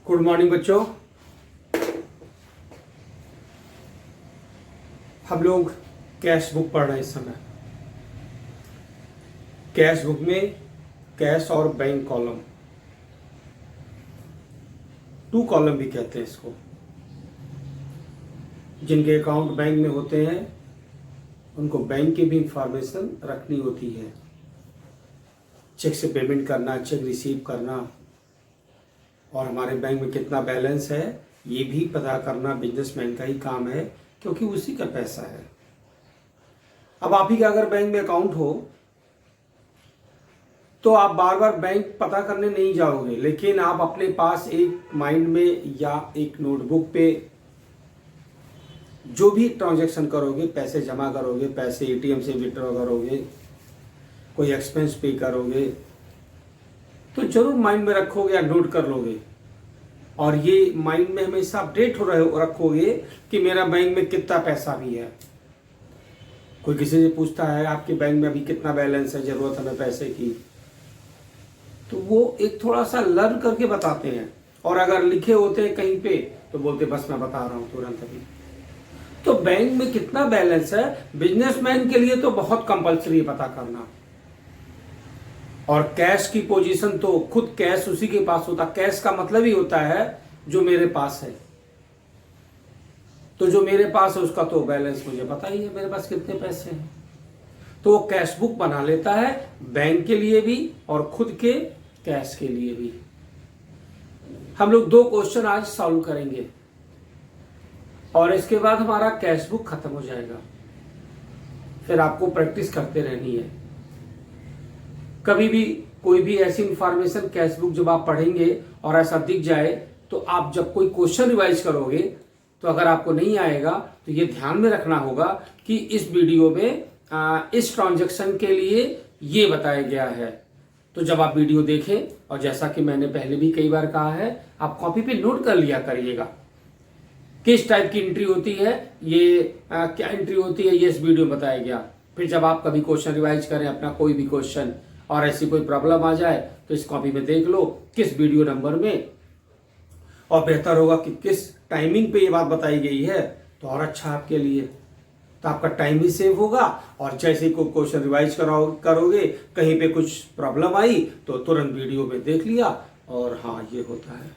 Good morning बच्चों। हम लोग कैश बुक पढ़ रहे हैं इस समय। कैश बुक में कैश और बैंक कॉलम, टू कॉलम भी कहते हैं इसको। जिनके अकाउंट बैंक में होते हैं उनको बैंक की भी इंफॉर्मेशन रखनी होती है। चेक से पेमेंट करना, चेक रिसीव करना और हमारे बैंक में कितना बैलेंस है ये भी पता करना बिजनेसमैन का ही काम है, क्योंकि उसी का पैसा है। अब आप ही का अगर बैंक में अकाउंट हो तो आप बार बार बैंक पता करने नहीं जाओगे, लेकिन आप अपने पास एक माइंड में या एक नोटबुक पे जो भी ट्रांजैक्शन करोगे, पैसे जमा करोगे, पैसे एटीएम से विड्रॉ करोगे, कोई एक्सपेंस पे करोगे, तो जरूर माइंड में रखोगे या नोट कर लोगे। और ये माइंड में हमेशा अपडेट हो रहे रखोगे कि मेरा बैंक में कितना पैसा भी है। कोई किसी से पूछता है आपके बैंक में अभी कितना बैलेंस है, जरूरत हमें पैसे की, तो वो एक थोड़ा सा लर्न करके बताते हैं। और अगर लिखे होते हैं कहीं पे तो बोलते बस मैं बता रहा हूं तुरंत अभी। तो बैंक में कितना बैलेंस है बिजनेसमैन के लिए तो बहुत कंपलसरी पता करना। और कैश की पोजीशन तो खुद कैश उसी के पास होता। कैश का मतलब ही होता है जो मेरे पास है। तो जो मेरे पास है उसका तो बैलेंस मुझे पता ही है, मेरे पास कितने पैसे हैं। तो वो कैश बुक बना लेता है, बैंक के लिए भी और खुद के कैश के लिए भी। हम लोग 2 क्वेश्चन आज सॉल्व करेंगे और इसके बाद हमारा कैश बुक खत्म हो जाएगा। फिर आपको प्रैक्टिस करते रहनी है। कभी भी कोई भी ऐसी इंफॉर्मेशन कैश बुक जब आप पढ़ेंगे और ऐसा दिख जाए तो आप जब कोई क्वेश्चन रिवाइज करोगे तो अगर आपको नहीं आएगा तो ये ध्यान में रखना होगा कि इस वीडियो में इस ट्रांजैक्शन के लिए ये बताया गया है। तो जब आप वीडियो देखें, और जैसा कि मैंने पहले भी कई बार कहा है, आप कॉपी पे नोट कर लिया करिएगा किस टाइप की एंट्री होती है, ये क्या एंट्री होती है, ये इस वीडियो में बताया गया। फिर जब आप कभी क्वेश्चन रिवाइज करें अपना कोई भी क्वेश्चन और ऐसी कोई प्रॉब्लम आ जाए तो इस कॉपी में देख लो किस वीडियो नंबर में, और बेहतर होगा कि किस टाइमिंग पे ये बात बताई गई है तो और अच्छा आपके लिए। तो आपका टाइम भी सेव होगा और जैसे ही कोई क्वेश्चन रिवाइज करोगे, कहीं पे कुछ प्रॉब्लम आई तो तुरंत वीडियो में देख लिया और हाँ ये होता है।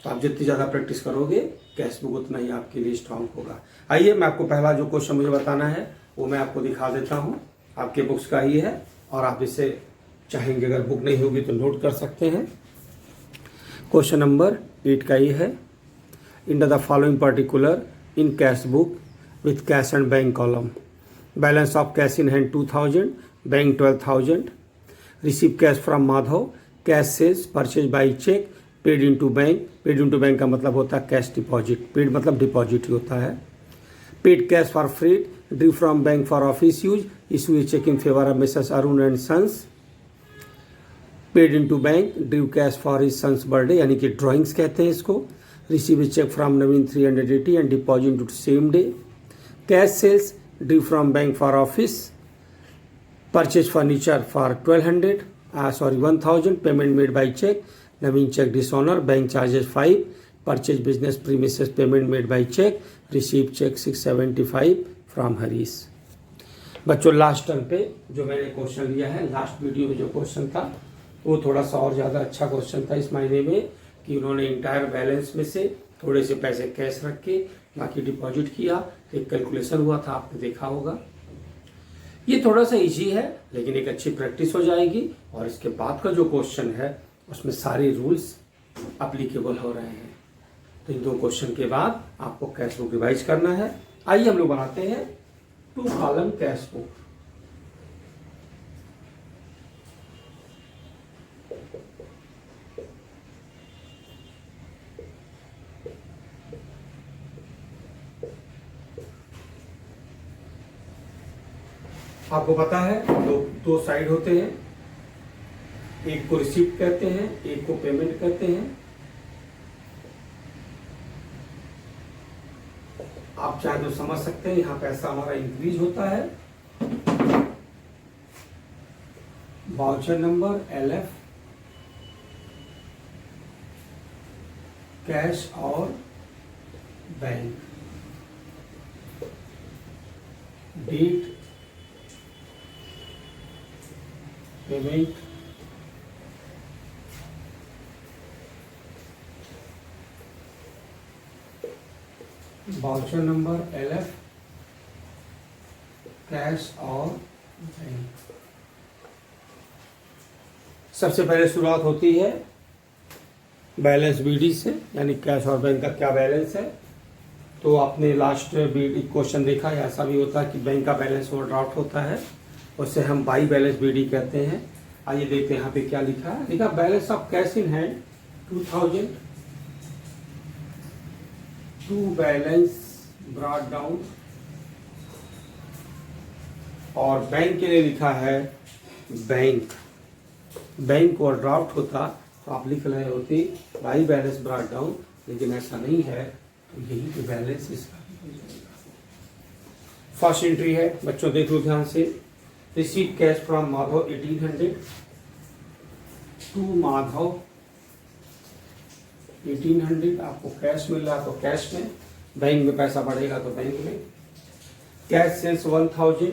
तो आप जितनी ज़्यादा प्रैक्टिस करोगे कैश बुक उतना ही आपके लिए स्ट्रांग होगा। आइए मैं आपको पहला जो क्वेश्चन मुझे बताना है वो मैं आपको दिखा देता हूँ। आपके बुक्स का ही है और आप इसे चाहेंगे अगर बुक नहीं होगी तो नोट कर सकते हैं। क्वेश्चन नंबर 8 का ये है, enter the following particular in cash book with cash and bank column. Balance of cash in hand 2000, bank 12,000, receive cash from Madhav, cash sales purchase by cheque, paid into bank. Paid into bank का मतलब होता है cash deposit, paid मतलब deposit ही होता है। Paid cash for Fred, due from bank for office use, issue a cheque in favour of Mrs Arun and sons. Paid into bank, due cash for his sons birthday, यानी कि drawings कहते हैं इसको। Receive a cheque from Naveen 380 and deposit to same day. Cash sales, due from bank for office, purchase furniture for 1,000, payment made by cheque, Naveen cheque dishonour, bank charges 5, purchase business premises, payment made by cheque, receive cheque 675 from Harish. बच्चों last term पे जो मैंने question लिया है, last video में जो question था वो थोड़ा सा और ज़्यादा अच्छा क्वेश्चन था इस महीने में कि उन्होंने इंटायर बैलेंस में से थोड़े से पैसे कैश रख के बाकी डिपॉजिट किया। एक कैलकुलेशन हुआ था, आपने देखा होगा। ये थोड़ा सा इजी है लेकिन एक अच्छी प्रैक्टिस हो जाएगी। और इसके बाद का जो क्वेश्चन है उसमें सारे रूल्स अप्लीकेबल हो रहे हैं। तो इन 2 क्वेश्चन के बाद आपको कैश बुक रिवाइज करना है। आइए हम लोग बनाते हैं 2 कॉलम कैश बुक। आपको पता है दो साइड होते हैं, एक को रिसीप्ट कहते हैं, एक को पेमेंट कहते हैं। आप चाहे तो समझ सकते हैं, यहां पैसा हमारा इंक्रीज होता है। वाउचर नंबर LF कैश और bank, date payment, voucher number LF, cash और बैंक। सबसे पहले शुरुआत होती है बैलेंस BD से, यानी कैश और बैंक का क्या बैलेंस है। तो आपने लास्ट BD क्वेश्चन देखा है, ऐसा भी होता है कि बैंक का बैलेंस ओवरड्राफ्ट होता है, उससे हम बाई बैलेंस BD कहते हैं। आइए देखते हैं यहाँ पे क्या लिखा है। लिखा balance of cash in hand 2000, to balance brought down, और बैंक के लिए लिखा है बैंक ओवरड्राफ्ट होता तो आप लिख रहे होते बाई बैलेंस ब्रॉट डाउन, लेकिन ऐसा नहीं है, तो यही पे बैलेंस इसका भी हो जाएगा। फर्स्ट एंट्री है, बच्चों देख लो ध्यान से। Receive cash from Madhav 1800 to Madhav 1800, आपको कैश मिल रहा है तो कैश में, बैंक में पैसा बढ़ेगा तो बैंक में। कैश सेल्स 1000,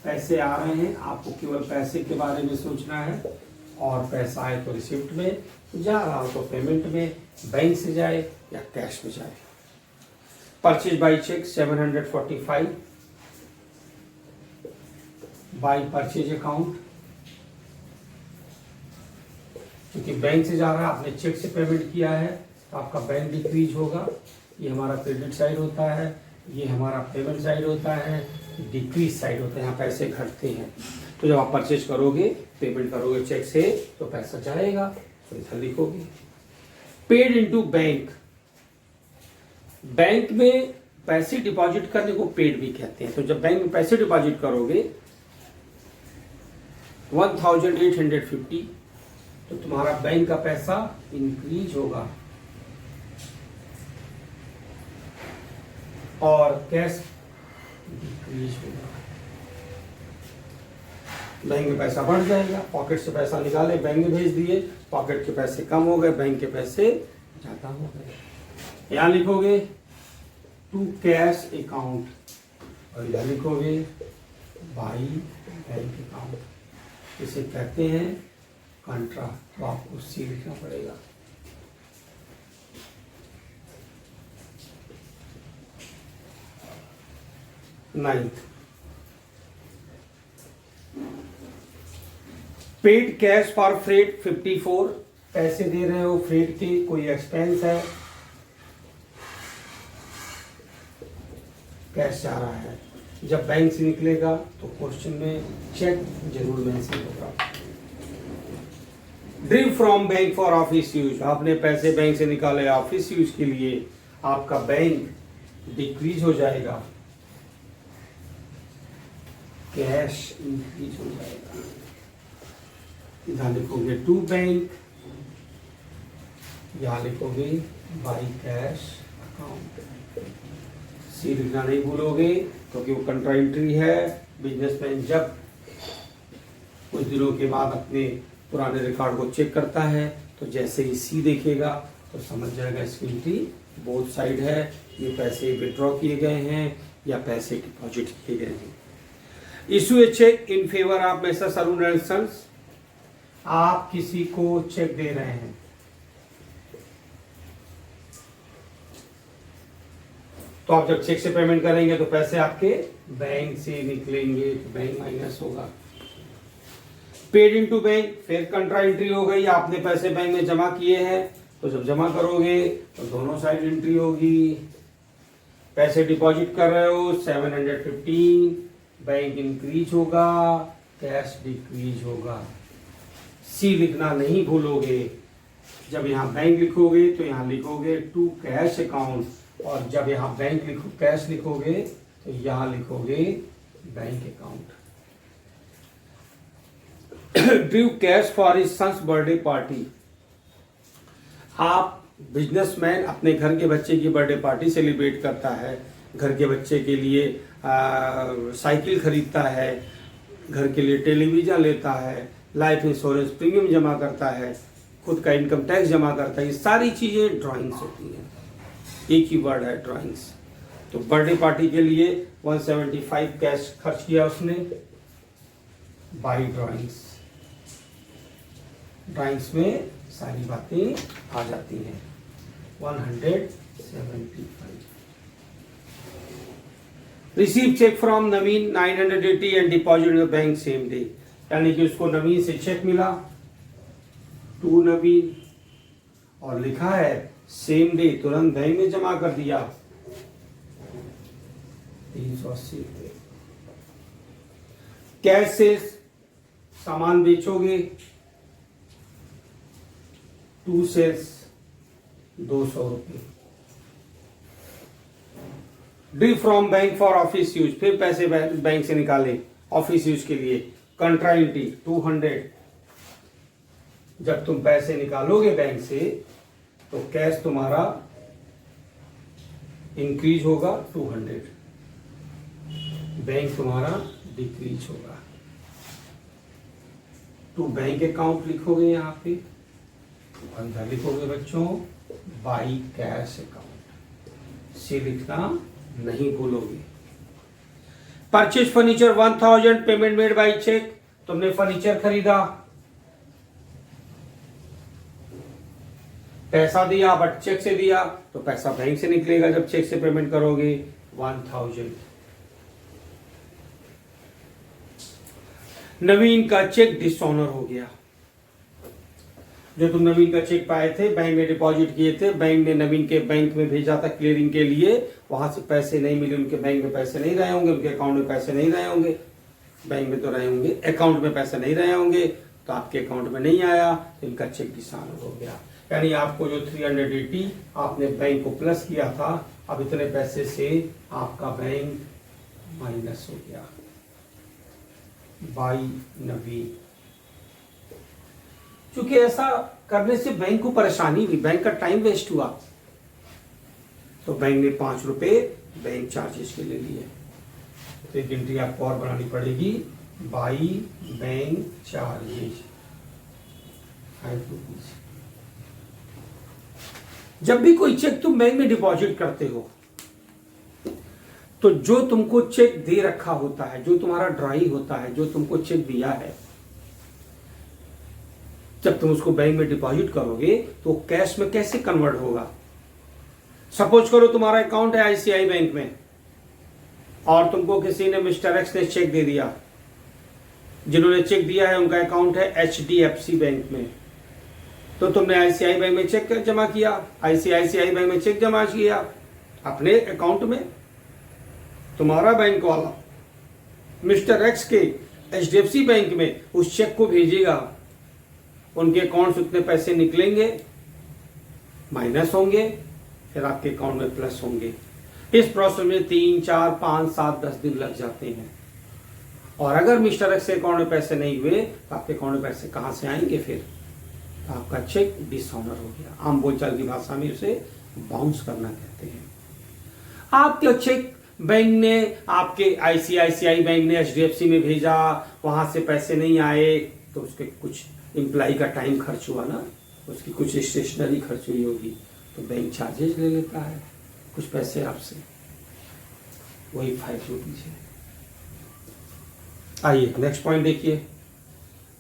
पैसे आ रहे हैं, आपको केवल पैसे के बारे में सोचना है, और पैसा आए तो रिसिप्ट में, जा रहा हो तो पेमेंट में, बैंक से जाए या कैश में जाए। Purchase by cheque 745, by purchase account, क्योंकि बैंक से जा रहा है, आपने चेक से पेमेंट किया है तो आपका बैंक डिक्रीज होगा। ये हमारा क्रेडिट साइड होता है, ये हमारा पेमेंट साइड होता है, डिक्रीज साइड होता है, यहाँ पैसे घटते हैं। तो जब आप परचेज करोगे, पेमेंट करोगे चेक से, तो पैसा जाएगा, तो इधर लिखोगे। पेड इनटू बैंक, बैंक में पैसे डिपॉजिट करने को पेड भी कहते हैं। तो जब बैंक में पैसे डिपॉजिट करोगे 1850, तो तुम्हारा बैंक का पैसा इंक्रीज होगा, और कैश डिक्रीज होगा। बैंक में पैसा बढ़ जाएगा, पॉकेट से पैसा निकाले बैंक में भेज दिए, पॉकेट के पैसे कम हो गए, बैंक के पैसे ज्यादा हो गए। यहाँ लिखोगे टू कैश अकाउंट, और यहाँ लिखोगे बाई बैंक अकाउंट, इसे कहते हैं कंट्रा। तो आपको सी लिखना पड़ेगा। Ninth, paid cash for freight 54, पैसे दे रहे हो फ्रेट के, कोई एक्सपेंस है, कैश जा रहा है। जब बैंक से निकलेगा तो क्वेश्चन में चेक जरूर मेंशन होगा। ड्रीव from bank for office use, आपने पैसे बैंक से निकाले ऑफिस यूज के लिए, आपका बैंक डिक्रीज हो जाएगा, कैश इंक्रीज हो जाएगा। इधर लिखोगे टू बैंक, यहां लिखोगे बाई कैश अकाउंट। सी लिखना नहीं भूलोगे, क्योंकि वो कंट्रा एंट्री है। बिजनेसमैन जब कुछ दिनों के बाद अपने पुराने रिकॉर्ड को चेक करता है, तो जैसे ही सी देखेगा तो समझ जाएगा इसकी एंट्री बोथ साइड है, ये पैसे विड्रॉ किए गए हैं या पैसे डिपॉजिट किए गए हैं। Issue a cheque in favour of Mrs Arun and sons, आप किसी को चेक दे रहे हैं, तो आप जब चेक से पेमेंट करेंगे तो पैसे आपके बैंक से निकलेंगे, तो बैंक माइनस होगा। पेड इनटू बैंक, फिर कंट्रा एंट्री हो गई, आपने पैसे बैंक में जमा किए हैं, तो जब जमा करोगे तो दोनों साइड एंट्री होगी। पैसे डिपॉजिट कर रहे हो 715, बैंक इंक्रीज होगा, कैश डिक्रीज होगा। सी लिखना नहीं भूलोगे, जब यहाँ बैंक लिखोगे तो यहाँ लिखोगे टू कैश अकाउंट, और जब यहाँ बैंक लिखो कैश लिखोगे तो यहाँ लिखोगे bank account. Drew cash for his sons birthday party, आप बिजनेसमैन अपने घर के बच्चे की बर्थडे पार्टी सेलिब्रेट करता है, घर के बच्चे के लिए साइकिल खरीदता है, घर के लिए टेलीविजन लेता है, लाइफ इंश्योरेंस प्रीमियम जमा करता है, खुद का इनकम टैक्स जमा करता है, ये सारी चीज़ें ड्राइंग्स होती हैं। एक ही वर्ड है ड्राइंग्स। तो बर्थडे पार्टी के लिए 175 कैश खर्च किया उसने, बाई ड्राइंग्स। ड्राइंग्स में सारी बातें आ जाती हैं। 175 receive cheque from Naveen 980 and deposit in the bank same day, यानी कि उसको नवीन से चेक मिला, टू नवीन, और लिखा है सेम डे, तुरंत बैंक में जमा कर दिया 380 रुपये। कैश से सामान बेचोगे, टू सेल्स 200 रुपये। Drew from bank for office use, फिर पैसे बैंक से निकाले ऑफिस यूज के लिए, कंट्राइंटी 200। जब तुम पैसे निकालोगे बैंक से तो कैश तुम्हारा इंक्रीज होगा 200, बैंक तुम्हारा डिक्रीज होगा। तो बैंक अकाउंट लिखोगे यहां पे, अंदर लिखोगे बच्चों बाई कैश अकाउंट, से लिखना नहीं भूलोगे। Purchase furniture 1000, payment made by cheque, तुमने फर्नीचर खरीदा, पैसा दिया बट चेक से दिया, तो पैसा बैंक से निकलेगा जब चेक से पेमेंट करोगे 1000। नवीन का चेक डिसऑनर हो गया। जो तुम नवीन का चेक पाए थे, बैंक में डिपॉजिट किए थे, बैंक ने नवीन के बैंक में भेजा था क्लियरिंग के लिए, वहां से पैसे नहीं मिले, उनके बैंक में पैसे नहीं रहे होंगे, उनके अकाउंट में पैसे नहीं रहे होंगे, बैंक में तो रहे होंगे, अकाउंट में पैसे नहीं रहे होंगे, तो आपके अकाउंट में नहीं आया, तो इनका चेक डिसऑनर हो गया। यानी आपको जो 380 आपने बैंक को प्लस किया था, अब इतने पैसे से आपका बैंक माइनस हो गया बाई नवीन। क्योंकि ऐसा करने से बैंक को परेशानी हुई, बैंक का टाइम वेस्ट हुआ, तो बैंक ने 5 रुपए बैंक चार्जेस के लिए लिए। तो एक गिनती आपको और बनानी पड़ेगी, बाई बैंक चार्जेस 5 रुपीज। जब भी कोई चेक तुम बैंक में डिपॉजिट करते हो, तो जो तुमको चेक दे रखा होता है, जो तुम्हारा ड्राई होता है, जो तुमको चेक दिया है, जब तुम उसको बैंक में डिपॉजिट करोगे तो कैश में कैसे कन्वर्ट होगा। सपोज करो तुम्हारा अकाउंट है आईसीआई बैंक में, और तुमको किसी ने मिस्टर एक्स ने चेक दे दिया, जिन्होंने चेक दिया है उनका अकाउंट है एचडीएफसी बैंक में, तो तुमने आईसीआई बैंक में चेक जमा किया, आईसीआईसीआई बैंक में चेक जमा किया अपने अकाउंट में। तुम्हारा बैंक वाला मिस्टर एक्स के एचडीएफसी बैंक में उस चेक को भेजेगा, उनके अकाउंट से उतने पैसे निकलेंगे, माइनस होंगे, फिर आपके अकाउंट में प्लस होंगे। इस प्रोसेस में 3, 4, 5, 7, 10 दिन लग जाते हैं। और अगर मिस्टर एक्स के अकाउंट में पैसे नहीं हुए तो आपके अकाउंट में पैसे कहां से आएंगे, फिर तो आपका चेक डिसऑनर हो गया। आम बोलचाल की भाषा में उसे बाउंस करना कहते हैं। आपके चेक बैंक ने, आपके आईसीआईसीआई बैंक ने एचडीएफसी में भेजा, वहां से पैसे नहीं आए, तो उसके कुछ एम्प्लॉय का टाइम खर्च हुआ ना, उसकी कुछ स्टेशनरी खर्च हुई होगी, तो बैंक चार्जेस ले लेता है कुछ पैसे आपसे, वही 5 रुपीज है। आइए नेक्स्ट पॉइंट देखिए,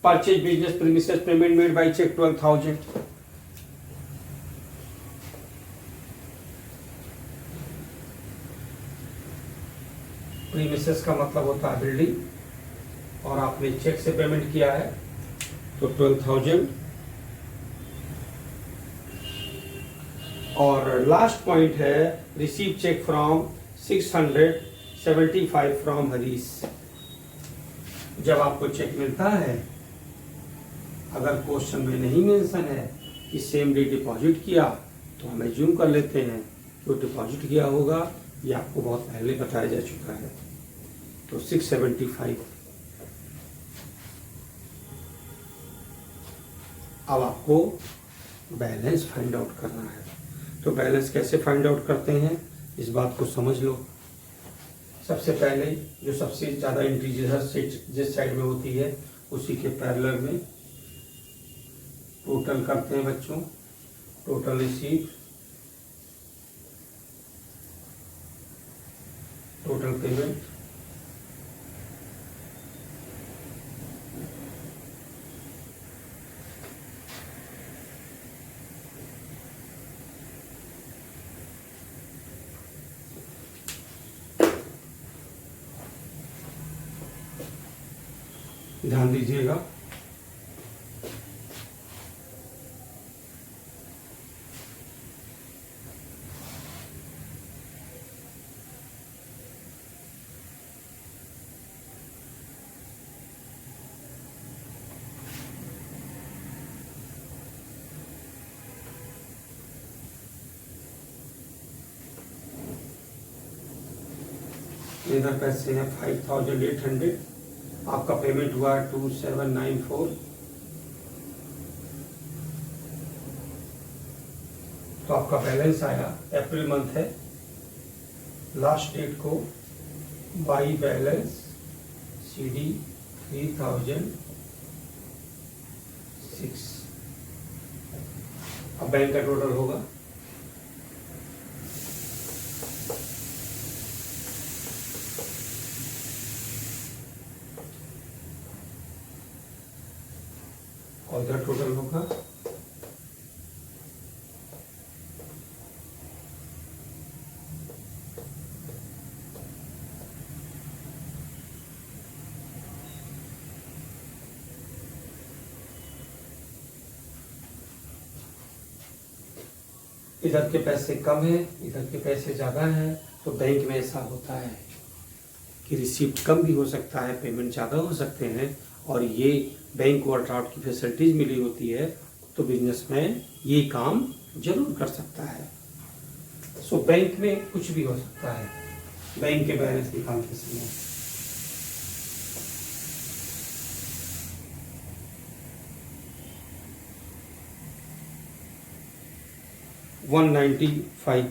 purchase business premises payment made by cheque 12,000। Premises का मतलब होता है बिल्डिंग, और आपने चेक से पेमेंट किया है तो 12,000। और लास्ट पॉइंट है receive cheque from 675 from Harish. जब आपको चेक मिलता है, अगर क्वेश्चन में नहीं मेंशन है कि सेम डे डिपॉजिट किया, तो हम एज्यूम कर लेते हैं जो डिपॉजिट किया होगा ये आपको बहुत पहले बताया जा चुका है, तो 675। अब आपको बैलेंस फाइंड आउट करना है। तो बैलेंस कैसे फाइंड आउट करते हैं, इस बात को समझ लो। सबसे पहले जो सबसे ज़्यादा एंट्री जिस साइड में होती है, उसी के पैरेलल में टोटल करते हैं बच्चों, टोटल रिसीव, टोटल पेमेंट, ध्यान दीजिएगा। इधर पैसे हैं 5800, आपका पेमेंट हुआ 2794। तो आपका बैलेंस आया, अप्रैल मंथ है, लास्ट डेट को बाई बैलेंस CD 3006। अब बैंक का टोटल होगा और इधर टोटल होगा इधर के पैसे कम है, इधर के पैसे ज़्यादा हैं। तो बैंक में ऐसा होता है कि रिसीप्ट कम भी हो सकता है, पेमेंट ज़्यादा हो सकते हैं, और ये बैंक वर्क आउट की फैसिलिटीज़ मिली होती है तो बिजनेसमैन ये काम जरूर कर सकता है। सो बैंक में कुछ भी हो सकता है बैंक के बैलेंस निकालते समय। $195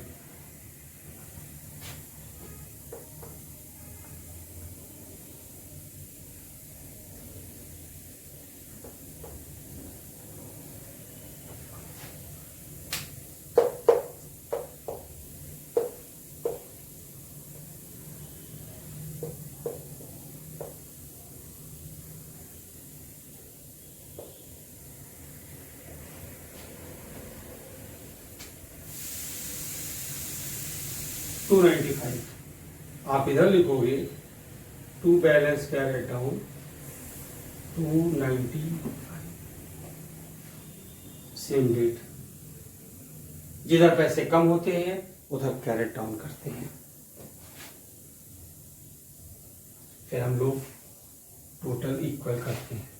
295 आप इधर लिखोगे, to balance carried down 295, same date. जिधर पैसे कम होते हैं उधर कैरेट डाउन करते हैं, फिर हम लोग टोटल इक्वल करते हैं।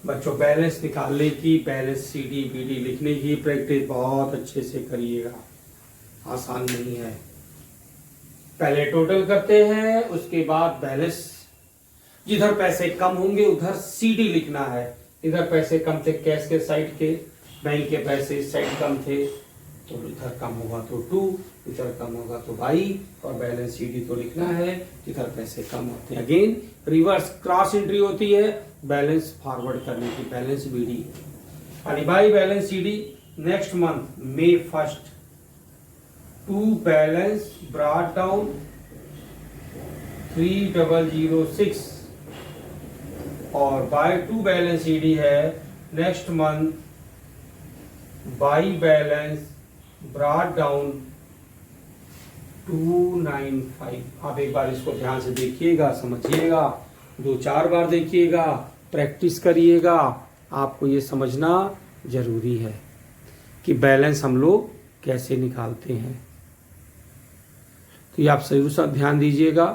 बच्चों बैलेंस निकालने की, बैलेंस CD BD लिखने की प्रैक्टिस बहुत अच्छे से करिएगा, आसान नहीं है। पहले टोटल करते हैं, उसके बाद बैलेंस। जिधर पैसे कम होंगे उधर CD लिखना है। इधर पैसे कम थे कैश के साइड के, बैंक के पैसे इस साइड कम थे तो इधर कम होगा तो 2, इधर कम होगा तो 22, और बैलेंस CD तो लिखना है जिधर पैसे कम होते हैं। अगेन रिवर्स क्रॉस एंट्री होती है बैलेंस फॉरवर्ड करने की, बैलेंस BD आणि by balance CD next month May 1st to balance brought down 3006, और बाय टू बैलेंस CD है next month by balance brought down 295। आप एक बार इसको ध्यान से देखिएगा, समझिएगा, 2-4 बार देखिएगा, प्रैक्टिस करिएगा। आपको ये समझना जरूरी है कि बैलेंस हम लोग कैसे निकालते हैं। तो ये आप जरूर सा ध्यान दीजिएगा,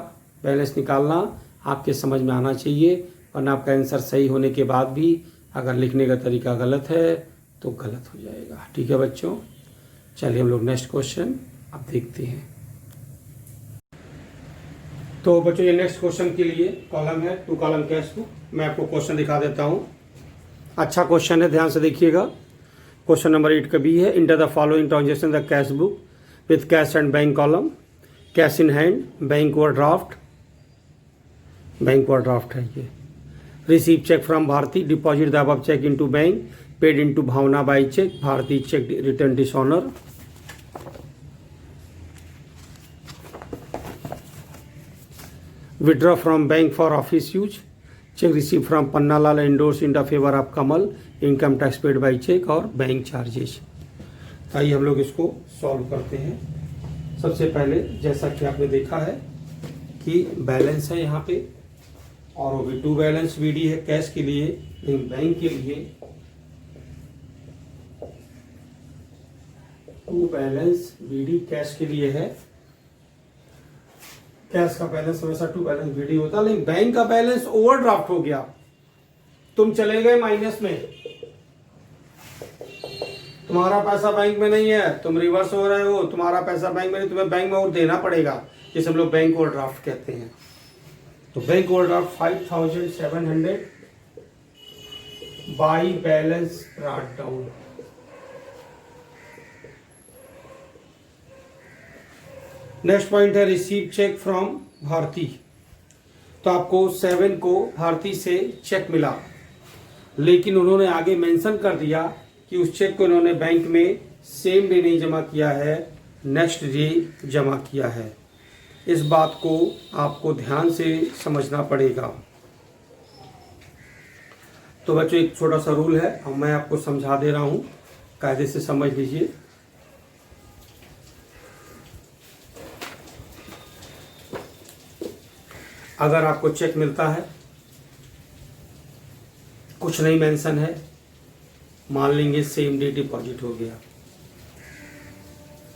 बैलेंस निकालना आपके समझ में आना चाहिए, वरना आपका आंसर सही होने के बाद भी अगर लिखने का तरीका गलत है तो गलत हो जाएगा। ठीक है बच्चों, चलिए हम लोग नेक्स्ट क्वेश्चन अब देखते हैं। तो बच्चों ये नेक्स्ट क्वेश्चन के लिए कॉलम है 2 कॉलम कैश बुक। मैं आपको क्वेश्चन दिखा देता हूँ, अच्छा क्वेश्चन है, ध्यान से देखिएगा। क्वेश्चन नंबर 8 का बी है, enter the following transaction the cash book with cash and bank column. Cash in hand, bank overdraft, bank overdraft है ये। Receive cheque from Bharti, deposit the above cheque into bank, paid into Bhavna by cheque, Bharti cheque return dishonour. Withdraw from bank for office use, cheque receive from Pannalal endorse in the favour of Kamal, income tax paid by cheque और bank charges. आइए हम लोग इसको solve करते हैं। सबसे पहले जैसा कि आपने देखा है कि बैलेंस है यहाँ पे और वो भी टू बैलेंस वीडी है कैश के लिए, लेकिन बैंक के लिए टू बैलेंस वीडी कैश के लिए है। कैश का बैलेंस हमेशा टू बैलेंस वीडी होता है, लेकिन बैंक का बैलेंस ओवरड्राफ्ट हो गया, तुम चले गए माइनस में, तुम्हारा पैसा बैंक में नहीं है, तुम रिवर्स हो रहे हो, तुम्हारा पैसा बैंक में नहीं, तुम्हें बैंक में और देना पड़ेगा, जिसे हम लोग बैंक ओवरड्राफ्ट कहते हैं। तो bank overdraft 5700 by balance brought down. Next point है रिसीव चेक फ्रॉम भारती। तो आपको 7 को भारती से चेक मिला, लेकिन उन्होंने आगे मेंशन कर दिया कि उस चेक को उन्होंने बैंक में सेम डे नहीं जमा किया है, नेक्स्ट डे जमा किया है। इस बात को आपको ध्यान से समझना पड़ेगा। तो बच्चों एक छोटा सा रूल है, अब मैं आपको समझा दे रहा हूं, कायदे से समझ लीजिए। अगर आपको चेक मिलता है, कुछ नहीं मेंशन है, मान लेंगे सेम डे डिपॉजिट हो गया।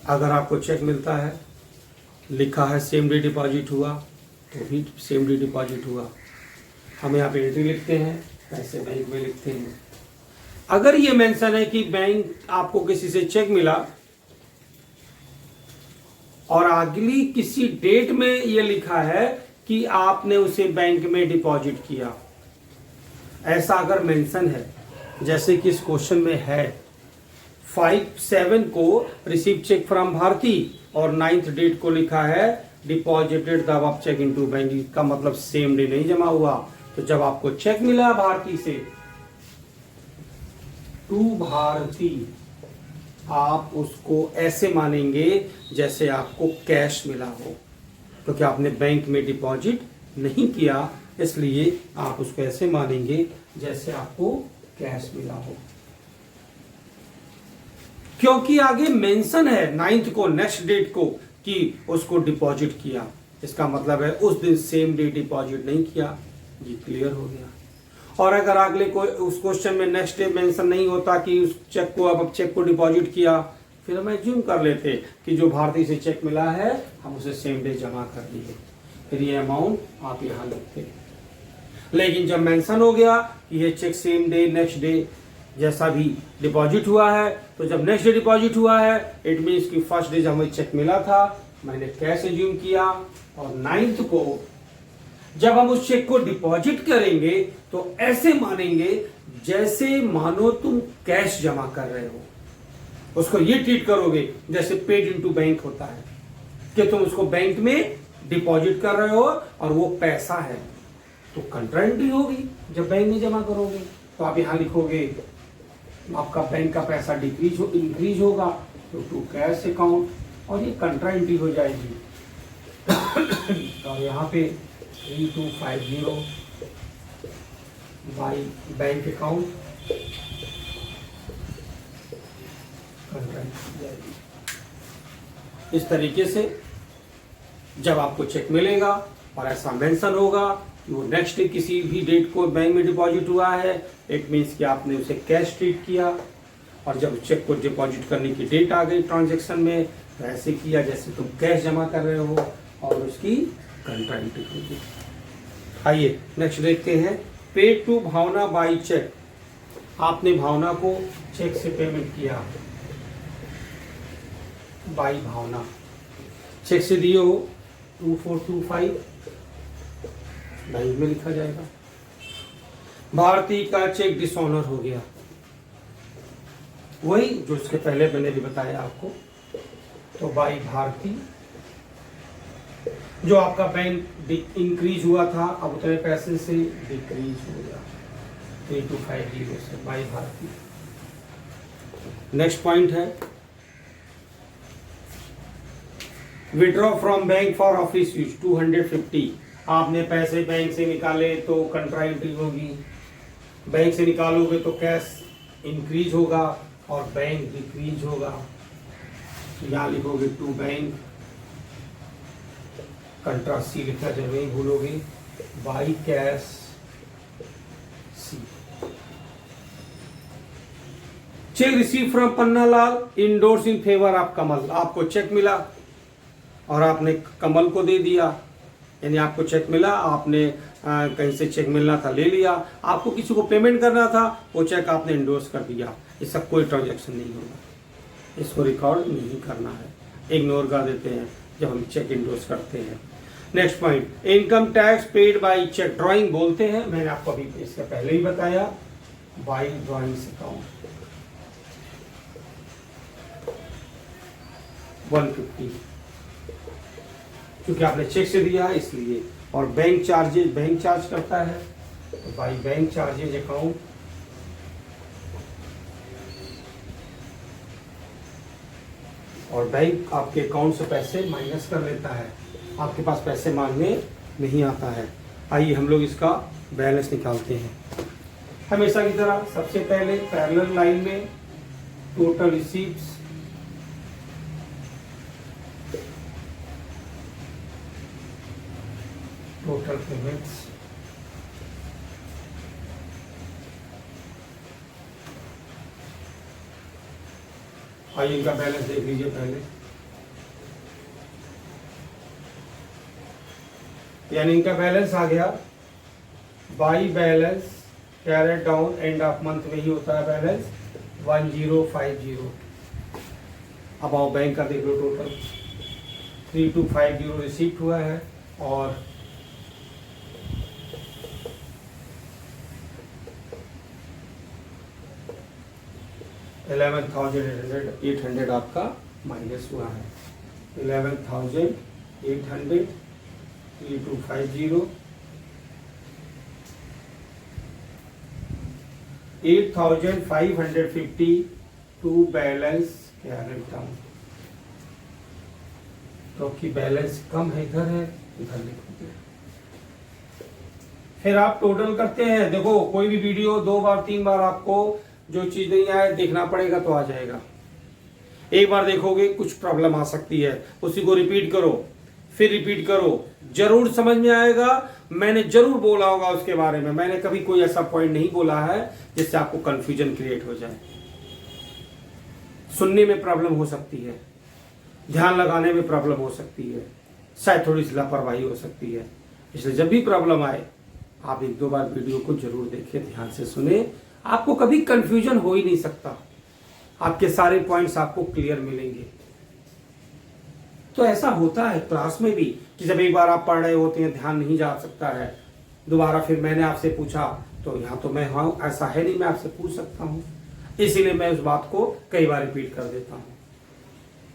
अगर आपको चेक मिलता है, लिखा है सेम डे डिपॉजिट हुआ, तो भी सेम डे डिपॉजिट हुआ। हम यहाँ पे एंट्री लिखते हैं, पैसे बैंक में लिखते हैं। अगर ये मेंशन है कि बैंक आपको किसी से चेक मिला और अगली किसी डेट में ये लिखा है कि आपने उसे बैंक में डिपॉजिट किया, ऐसा अगर मेंशन है, जैसे कि इस क्वेश्चन में है 5/7 को रिसीव चेक फ्रॉम भारती और 9th डेट को लिखा है deposited the above cheque into bank, का मतलब सेम डे नहीं जमा हुआ। तो जब आपको चेक मिला भारती से टू भारती, आप उसको ऐसे मानेंगे जैसे आपको कैश मिला हो, क्योंकि आपने बैंक में डिपॉजिट नहीं किया, इसलिए आप उसको ऐसे मानेंगे जैसे आपको कैश मिला हो। क्योंकि आगे मेंशन है 9th को, नेक्स्ट डेट को, कि उसको डिपॉजिट किया, इसका मतलब है उस दिन सेम डे डिपॉजिट नहीं किया। ये क्लियर हो गया। और अगर अगले को उस क्वेश्चन में नेक्स्ट डे मेंशन नहीं होता कि उस चेक को, अब चेक को डिपॉजिट किया, फिर हम एज्यूम कर लेते कि जो भारती से चेक मिला है हम उसे सेम डे जमा कर दिए, फिर ये अमाउंट आप यहां लिखते। लेकिन जब मेंशन हो गया कि ये cheque same day, next day जैसा भी डिपॉजिट हुआ है, तो जब नेक्स्ट डे डिपॉजिट हुआ है, इट मीन्स कि फर्स्ट डे जब हमें चेक मिला था मैंने कैश एज्यूम किया, और 9th को जब हम उस चेक को डिपॉजिट करेंगे तो ऐसे मानेंगे जैसे मानो तुम कैश जमा कर रहे हो। उसको ये ट्रीट करोगे जैसे पेड इनटू बैंक होता है, कि तुम उसको बैंक में डिपॉजिट कर रहे हो और वो पैसा है, तो कंट्रा एंट्री होगी जब बैंक में जमा करोगे। तो आप यहां लिखोगे आपका बैंक का पैसा इंक्रीज होगा तो टू कैश अकाउंट, और ये कंट्रा एंट्री हो जाएगी। और यहाँ पे 3250 बाई बैंक अकाउंट कंट्रा एंट्री जाएगी। इस तरीके से जब आपको चेक मिलेगा और ऐसा मेंशन होगा कि वो नेक्स्ट डे किसी भी डेट को बैंक में डिपॉजिट हुआ है, इट मीन्स कि आपने उसे कैश ट्रीट किया, और जब चेक को डिपॉजिट करने की डेट आ गई ट्रांजैक्शन में, तो ऐसे किया जैसे तुम कैश जमा कर रहे हो और उसकी कंट्रा एंट्री होगी। आइए नेक्स्ट देखते हैं, paid to Bhavna by cheque. आपने भावना को चेक से पेमेंट किया, बाई भावना, चेक से दिए हो 2425 बैंक में लिखा जाएगा। भारती का चेक डिसऑनर हो गया, वही जो इसके पहले मैंने भी बताया आपको। तो बाई भारती जो आपका बैंक इंक्रीज हुआ था अब उतने पैसे से डिक्रीज हो गया 3250 से बाई भारती। नेक्स्ट पॉइंट है withdraw from bank for office use 250। आपने पैसे बैंक से निकाले तो कंट्रा एंट्री होगी, बैंक से निकालोगे तो कैश इंक्रीज होगा और बैंक डिक्रीज होगा। यहाँ लिखोगे टू बैंक, कंट्रा सी लिखना जरूर नहीं भूलोगे, by cash C. Cheque receive from Pannalal endorse in favour of Kamal. आपको चेक मिला और आपने कमल को दे दिया, यानी आपको चेक मिला, आपने कहीं से चेक मिलना था ले लिया, आपको किसी को पेमेंट करना था वो चेक आपने इंडोर्स कर दिया। इसका कोई ट्रांजैक्शन नहीं होगा, इसको रिकॉर्ड नहीं करना है, इग्नोर कर देते हैं जब हम चेक इंडोर्स करते हैं। Next point income tax paid by cheque drawing बोलते हैं, मैंने आपको अभी इससे पहले ही बताया, बाय ड्राइंग्स अकाउंट 150 क्योंकि आपने चेक से दिया है इसलिए। और बैंक चार्जेज, बैंक चार्ज करता है तो बाय बैंक चार्जेज अकाउंट और बैंक आपके अकाउंट से पैसे माइनस कर लेता है, आपके पास पैसे मांगने नहीं आता है। आइए हम लोग इसका बैलेंस निकालते हैं। हमेशा की तरह सबसे पहले पैरेलल लाइन में टोटल रिसीप्ट्स, टोटल पेमेंट्स, आइए इनका बैलेंस देख लीजिए पहले, यानी इनका बैलेंस आ गया by balance carried down end of month में ही होता है बैलेंस 1050। अब आओ बैंक का देख लो, टोटल 3250 रिसीप्ट हुआ है और $11,800 आपका माइनस हुआ है। 11,800 3250 8,550 टू बैलेंस कैरेट डाउन, क्योंकि बैलेंस कम है इधर है, इधर लिखोगे। फिर आप टोटल करते हैं, देखो कोई भी वीडियो 2 बार 3 बार आपको जो चीज नहीं आए देखना पड़ेगा तो आ जाएगा। एक बार देखोगे कुछ प्रॉब्लम आ सकती है, उसी को रिपीट करो, फिर रिपीट करो, जरूर समझ में आएगा। मैंने जरूर बोला होगा उसके बारे में, मैंने कभी कोई ऐसा पॉइंट नहीं बोला है जिससे आपको कंफ्यूजन क्रिएट हो जाए। सुनने में प्रॉब्लम हो सकती है, ध्यान लगाने में प्रॉब्लम हो सकती है, शायद थोड़ी सी लापरवाही हो सकती है, इसलिए जब भी प्रॉब्लम आए आप 1-2 बार वीडियो को जरूर देखें, ध्यान से सुने, आपको कभी कंफ्यूजन हो ही नहीं सकता, आपके सारे पॉइंट्स आपको क्लियर मिलेंगे। तो ऐसा होता है क्लास में भी कि जब एक बार आप पढ़ रहे होते हैं ध्यान नहीं जा सकता है, दोबारा फिर मैंने आपसे पूछा तो यहाँ तो मैं हाँ ऐसा है नहीं, मैं आपसे पूछ सकता हूँ, इसीलिए मैं उस बात को कई बार रिपीट कर देता हूँ।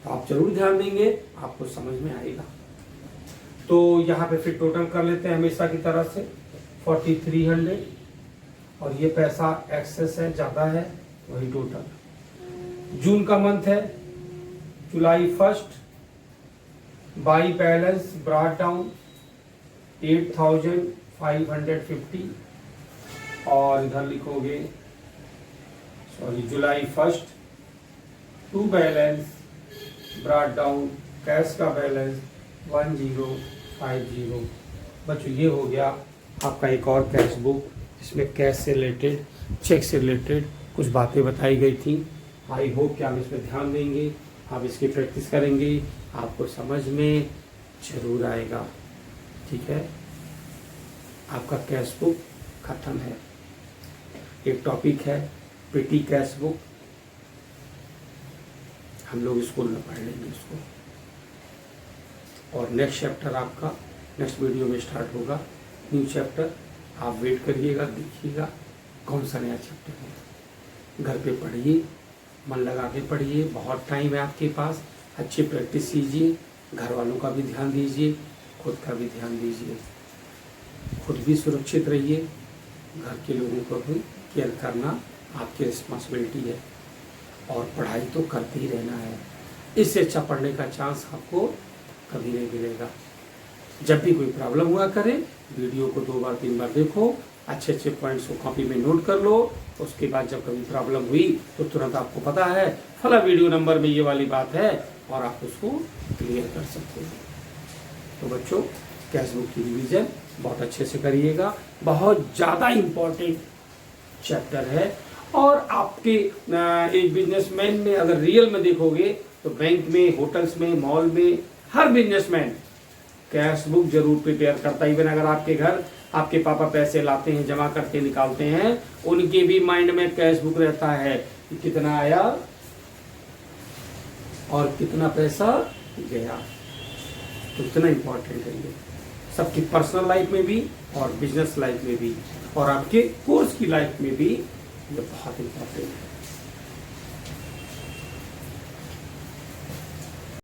तो आप जरूर ध्यान देंगे, आपको समझ में आएगा। तो यहाँ पे फिर टोटल कर लेते हैं हमेशा की तरह से 4300, और ये पैसा एक्सेस है, ज़्यादा है, वही टोटल। जून का मंथ है, July 1 by balance brought down 8,550, और इधर लिखोगे July 1 to balance brought down cash का बैलेंस 1050। बच्चों ये हो गया आपका एक और कैश बुक, इसमें कैश से रिलेटेड, चेक से रिलेटेड कुछ बातें बताई गई थी। आई होप कि आप इसमें ध्यान देंगे, आप इसकी प्रैक्टिस करेंगे, आपको समझ में जरूर आएगा। ठीक है, आपका कैश बुक खत्म है। एक टॉपिक है पेटी कैश बुक, हम लोग स्कूल में पढ़ लेंगे इसको, और नेक्स्ट चैप्टर आपका नेक्स्ट वीडियो में स्टार्ट होगा, न्यू चैप्टर। आप वेट करिएगा, देखिएगा कौन सा नया चैप्टर है। घर पे पढ़िए, मन लगा के पढ़िए, बहुत टाइम है आपके पास, अच्छी प्रैक्टिस कीजिए, घर वालों का भी ध्यान दीजिए, खुद का भी ध्यान दीजिए, खुद भी सुरक्षित रहिए, घर के लोगों को भी केयर करना आपकी रिस्पॉन्सिबिलिटी है। और पढ़ाई तो करते ही रहना है, इससे अच्छा पढ़ने का चांस आपको कभी नहीं मिलेगा। जब भी कोई प्रॉब्लम हुआ करे, वीडियो को 2 बार 3 बार देखो, अच्छे अच्छे पॉइंट्स को कॉपी में नोट कर लो। उसके बाद जब कभी प्रॉब्लम हुई तो तुरंत आपको पता है फला वीडियो नंबर में ये वाली बात है, और आप उसको क्लियर कर सकते हो। तो बच्चों, कैश बुक की रिवीजन बहुत अच्छे से करिएगा, बहुत ज़्यादा इम्पोर्टेंट चैप्टर है। और आपके एक बिजनेसमैन में अगर रियल में देखोगे तो बैंक में, होटल्स में, मॉल में, हर बिजनेसमैन कैश बुक जरूर प्रिपेयर करता है। इवन अगर आपके घर आपके पापा पैसे लाते हैं, जमा करके निकालते हैं, उनके भी माइंड में कैश बुक रहता है कि कितना आया और कितना पैसा गया। तो इतना इम्पोर्टेंट है ये सबकी पर्सनल लाइफ में भी और बिजनेस लाइफ में भी, और आपके कोर्स की लाइफ में भी ये बहुत इम्पोर्टेंट है।